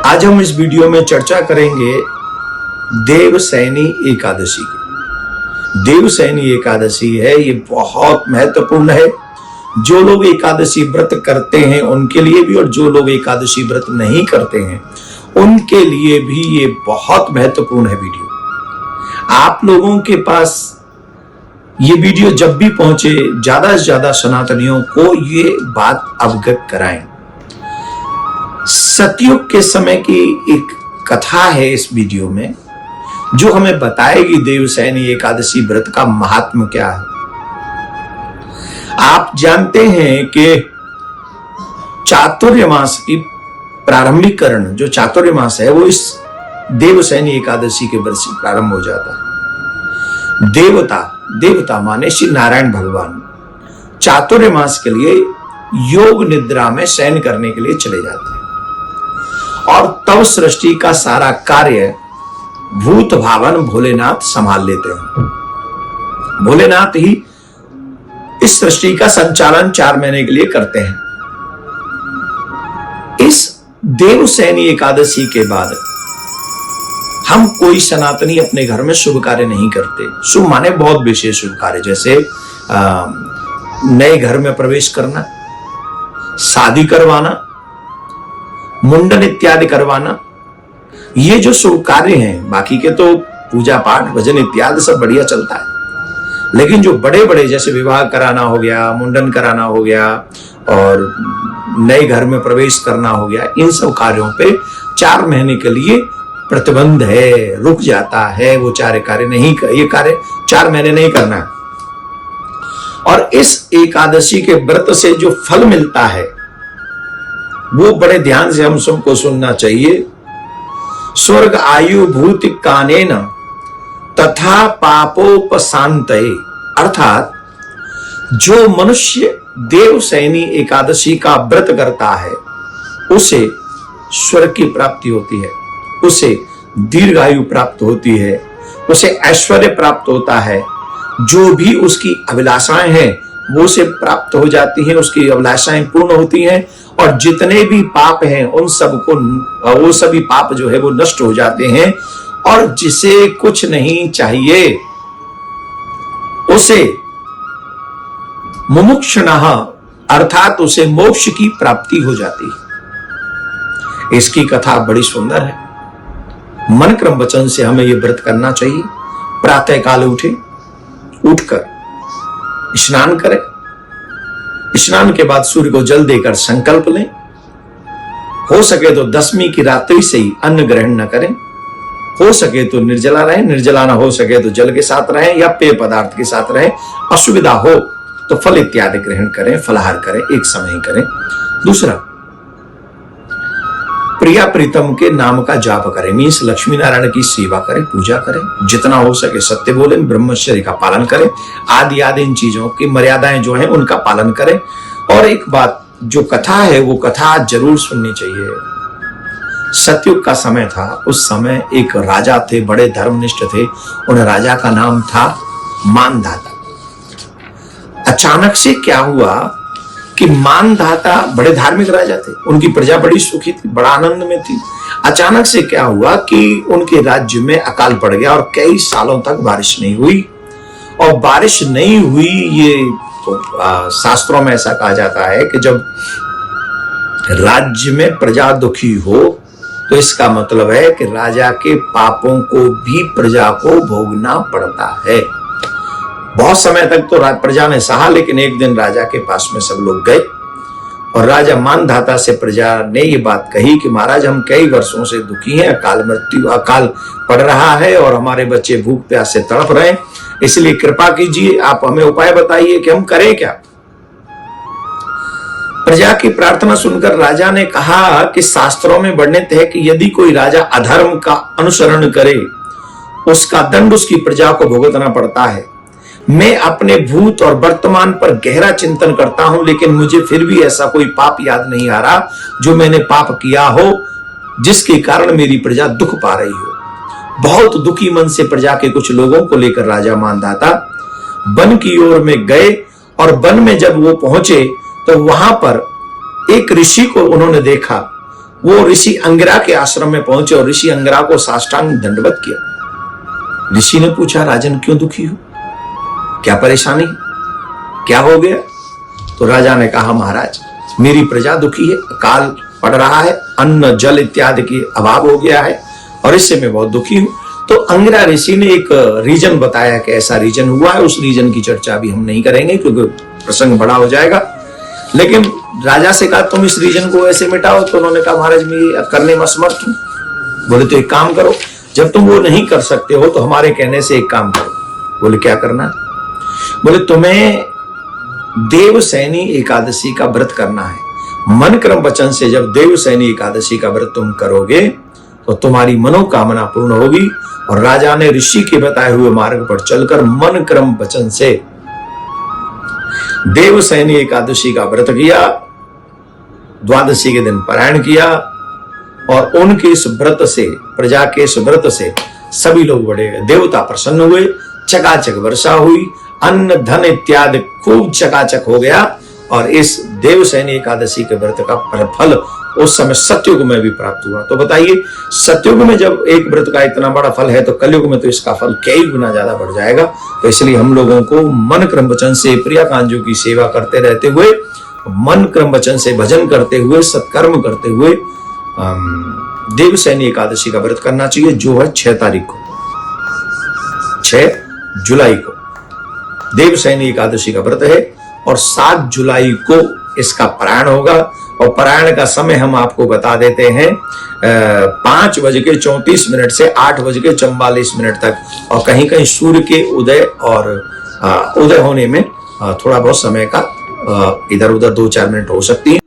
आज हम इस वीडियो में चर्चा करेंगे देवसैनी एकादशी की। देवसैनी एकादशी है, ये बहुत महत्वपूर्ण है। जो लोग एकादशी व्रत करते हैं उनके लिए भी, और जो लोग एकादशी व्रत नहीं करते हैं उनके लिए भी ये बहुत महत्वपूर्ण है वीडियो। आप लोगों के पास ये वीडियो जब भी पहुंचे, ज्यादा से ज्यादा सनातनियों को ये बात अवगत कराएं। सतयुग के समय की एक कथा है इस वीडियो में, जो हमें बताएगी देवसैनी एकादशी व्रत का महात्म क्या है। आप जानते हैं कि चातुर्मास की प्रारंभिकरण, जो चातुर्मास है, वो इस देवसैनी एकादशी के व्रत से प्रारंभ हो जाता है। देवता माने श्री नारायण भगवान चातुर्मास के लिए योग निद्रा में शयन करने के लिए चले जाते हैं, और तब सृष्टि का सारा कार्य भूत भावन भोलेनाथ संभाल लेते हैं। भोलेनाथ ही इस सृष्टि का संचालन 4 महीने के लिए करते हैं। इस देवसैनी एकादशी के बाद हम कोई सनातनी अपने घर में शुभ कार्य नहीं करते। शुभ माने बहुत विशेष शुभ कार्य, जैसे नए घर में प्रवेश करना, शादी करवाना, मुंडन इत्यादि करवाना, ये जो शुभ कार्य हैं। बाकी के तो पूजा पाठ भजन इत्यादि सब बढ़िया चलता है, लेकिन जो बड़े बड़े जैसे विवाह कराना हो गया, मुंडन कराना हो गया, और नए घर में प्रवेश करना हो गया, इन सब कार्यों पे 4 महीने के लिए प्रतिबंध है, रुक जाता है। वो ये कार्य 4 महीने नहीं करना है। और इस एकादशी के व्रत से जो फल मिलता है वो बड़े ध्यान से हम सबको सुनना चाहिए। स्वर्ग आयु भूति कानेन तथा पापोपशांतये, अर्थात जो मनुष्य देवसैनी एकादशी का व्रत करता है उसे स्वर्ग की प्राप्ति होती है, उसे दीर्घायु प्राप्त होती है, उसे ऐश्वर्य प्राप्त होता है। जो भी उसकी अभिलाषाएं हैं वो उसे प्राप्त हो जाती हैं, उसकी अभिलाषाएं पूर्ण होती हैं, और जितने भी पाप हैं उन सबको, वो सभी पाप जो है वो नष्ट हो जाते हैं। और जिसे कुछ नहीं चाहिए उसे मुमुक्षुणः, अर्थात उसे मोक्ष की प्राप्ति हो जाती है। इसकी कथा बड़ी सुंदर है। मन क्रम वचन से हमें यह व्रत करना चाहिए। प्रातः काल उठकर स्नान करें, स्नान के बाद सूर्य को जल देकर संकल्प लें। हो सके तो 10वीं की रात्रि से ही अन्न ग्रहण न करें, हो सके तो निर्जला रहें, निर्जला ना हो सके तो जल के साथ रहें या पेय पदार्थ के साथ रहें। असुविधा हो तो फल इत्यादि ग्रहण करें, फलाहार करें, एक समय ही करें। दूसरा, प्रिया प्रीतम के नाम का जाप करें, मीन्स लक्ष्मी नारायण की सेवा करें, पूजा करें, जितना हो सके सत्य बोलें, ब्रह्मचर्य का पालन करें, आदि इन चीजों की मर्यादाएं जो हैं उनका पालन करें। और एक बात, जो कथा है वो कथा जरूर सुननी चाहिए। सतयुग का समय था, उस समय एक राजा थे, बड़े धर्मनिष्ठ थे। उन राजा का नाम था मानधाता। अचानक से क्या हुआ कि मानधाता बड़े धार्मिक राजा थे, उनकी प्रजा बड़ी सुखी थी, बड़ा आनंद में थी। अचानक से क्या हुआ कि उनके राज्य में अकाल पड़ गया और कई सालों तक बारिश नहीं हुई। और बारिश नहीं हुई, ये तो शास्त्रों में ऐसा कहा जाता है कि जब राज्य में प्रजा दुखी हो तो इसका मतलब है कि राजा के पापों को भी प्रजा को भोगना पड़ता है। बहुत समय तक तो प्रजा ने सहा, लेकिन एक दिन राजा के पास में सब लोग गए और राजा मानधाता से प्रजा ने ये बात कही कि महाराज, हम कई वर्षों से दुखी हैं, अकाल पड़ रहा है और हमारे बच्चे भूख प्यास से तड़प रहे हैं, इसलिए कृपा कीजिए, आप हमें उपाय बताइए कि हम करें क्या। प्रजा की प्रार्थना सुनकर राजा ने कहा कि शास्त्रों में वर्णित है कि यदि कोई राजा अधर्म का अनुसरण करे उसका दंड उसकी प्रजा को भुगतना पड़ता है। मैं अपने भूत और वर्तमान पर गहरा चिंतन करता हूं, लेकिन मुझे फिर भी ऐसा कोई पाप याद नहीं आ रहा जो मैंने पाप किया हो जिसके कारण मेरी प्रजा दुख पा रही हो। बहुत दुखी मन से प्रजा के कुछ लोगों को लेकर राजा मानधाता वन की ओर में गए, और वन में जब वो पहुंचे तो वहां पर एक ऋषि को उन्होंने देखा वो ऋषि अंगिरा के आश्रम में पहुंचे और ऋषि अंगिरा को साष्टांग दंडवत किया। ऋषि ने पूछा, राजन क्यों दुखी हो, क्या परेशानी, क्या हो गया? तो राजा ने कहा, महाराज मेरी प्रजा दुखी है, अकाल पड़ रहा है, अन्न जल इत्यादि की अभाव हो गया है और इससे मैं बहुत दुखी हूं। तो अंगिरा ऋषि ने एक रीजन बताया कि ऐसा रीजन हुआ है। उस रीजन की चर्चा भी हम नहीं करेंगे क्योंकि प्रसंग बड़ा हो जाएगा। लेकिन राजा से कहा, तुम इस रीजन को ऐसे मिटाओ। तो उन्होंने कहा, महाराज मैं ये करने में असमर्थ हूं। बोले, तो एक काम करो, जब तुम वो नहीं कर सकते हो तो हमारे कहने से एक काम करो। बोले, क्या करना? बोले, तुम्हें देवसैनी एकादशी का व्रत करना है। मन क्रम वचन से जब देवसैनी एकादशी का व्रत तुम करोगे तो तुम्हारी मनोकामना पूर्ण होगी। और राजा ने ऋषि के बताए हुए मार्ग पर चलकर मन क्रम वचन से देवसैनी एकादशी का व्रत किया, द्वादशी के दिन पारायण किया और उनके इस व्रत से, प्रजा के इस व्रत से सभी लोग बड़े देवता प्रसन्न हुए, चकाचक वर्षा हुई, अन्न धन इत्यादि खूब चकाचक हो गया। और इस देवसैनी एकादशी के व्रत का फल उस समय सतयुग में भी प्राप्त हुआ। तो बताइए, सतयुग में जब एक व्रत का इतना बड़ा फल है तो कलयुग में तो इसका फल कई गुना ज्यादा बढ़ जाएगा। तो इसलिए हम लोगों को मन क्रम वचन से प्रिया कांजू की सेवा करते रहते हुए, मन क्रम वचन से भजन करते हुए, सत्कर्म करते हुए देवसैनी एकादशी का व्रत करना चाहिए, जो है 6 तारीख को, 6 जुलाई को देवसैनी एकादशी का व्रत है। और 7 जुलाई को इसका पारायण होगा। और पारायण का समय हम आपको बता देते हैं, 5:34 से 8:44 तक। और कहीं कहीं सूर्य के उदय और उदय होने में थोड़ा बहुत समय का इधर उधर 2-4 मिनट हो सकती है।